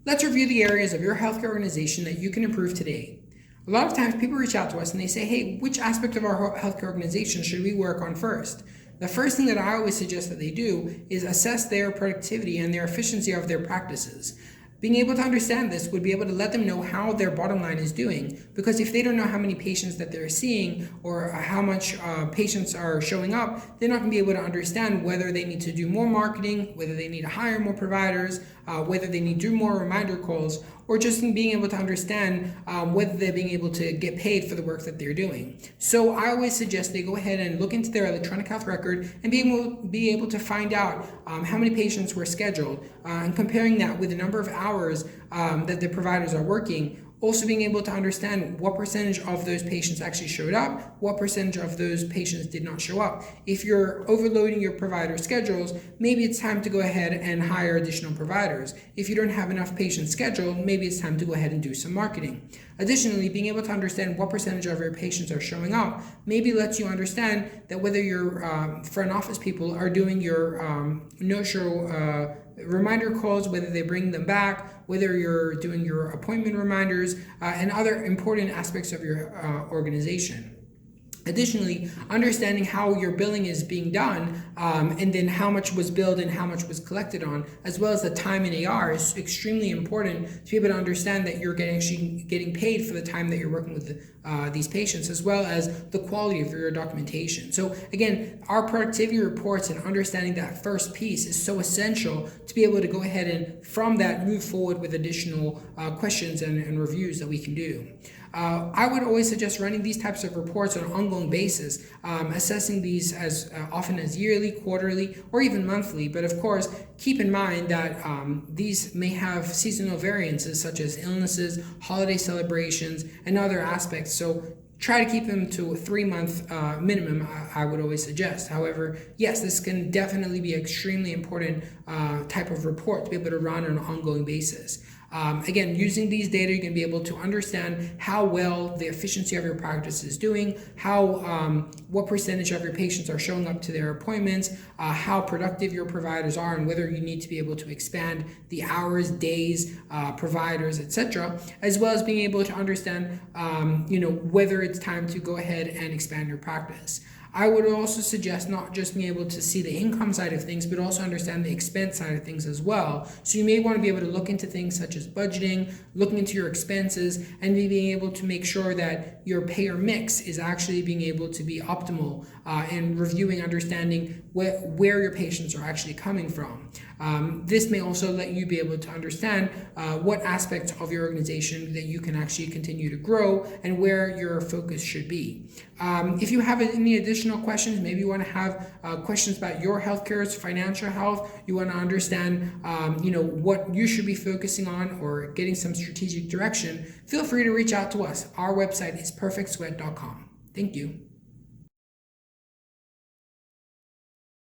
Let's review the areas of your healthcare organization that you can improve today. A lot of times people reach out to us and they say, hey, which aspect of our healthcare organization should we work on first? The first thing that I always suggest that they do is assess their productivity and their efficiency of their practices. Being able to understand this would be able to let them know how their bottom line is doing, because if they don't know how many patients that they're seeing or how much patients are showing up, they're not going to be able to understand whether they need to do more marketing, whether they need to hire more providers, whether they need to do more reminder calls, or just in being able to understand whether they're being able to get paid for the work that they're doing. So I always suggest they go ahead and look into their electronic health record and be able to find out how many patients were scheduled, and comparing that with the number of hours that the providers are working. Also being able to understand what percentage of those patients actually showed up, what percentage of those patients did not show up. If you're overloading your provider schedules, maybe it's time to go ahead and hire additional providers. If you don't have enough patients scheduled, maybe it's time to go ahead and do some marketing. Additionally, being able to understand what percentage of your patients are showing up maybe lets you understand that whether your front office people are doing your no-show reminder calls, whether they bring them back, whether you're doing your appointment reminders, and other important aspects of your organization. Additionally, understanding how your billing is being done, and then how much was billed and how much was collected on, as well as the time in AR, is extremely important to be able to understand that you're getting paid for the time that you're working with these patients, as well as the quality of your documentation. So again, our productivity reports and understanding that first piece is so essential to be able to go ahead and from that move forward with additional questions and reviews that we can do. I would always suggest running these types of reports on an ongoing basis, assessing these as often as yearly, quarterly, or even monthly. But of course, keep in mind that these may have seasonal variances such as illnesses, holiday celebrations, and other aspects. So try to keep them to a 3-month minimum, I would always suggest. However, yes, this can definitely be an extremely important type of report to be able to run on an ongoing basis. Again, using these data, you're going to be able to understand how well the efficiency of your practice is doing, what percentage of your patients are showing up to their appointments, how productive your providers are, and whether you need to be able to expand the hours, days, providers, etc., as well as being able to understand, whether it's time to go ahead and expand your practice. I would also suggest not just being able to see the income side of things, but also understand the expense side of things as well. So you may want to be able to look into things such as budgeting, looking into your expenses, and being able to make sure that your payer mix is actually being able to be optimal, and reviewing, understanding where your patients are actually coming from. This may also let you be able to understand what aspects of your organization that you can actually continue to grow and where your focus should be. If you have any additional questions, maybe you want to have questions about your healthcare's financial health, you want to understand what you should be focusing on or getting some strategic direction, feel free to reach out to us. Our website is perfectsweat.com. Thank you.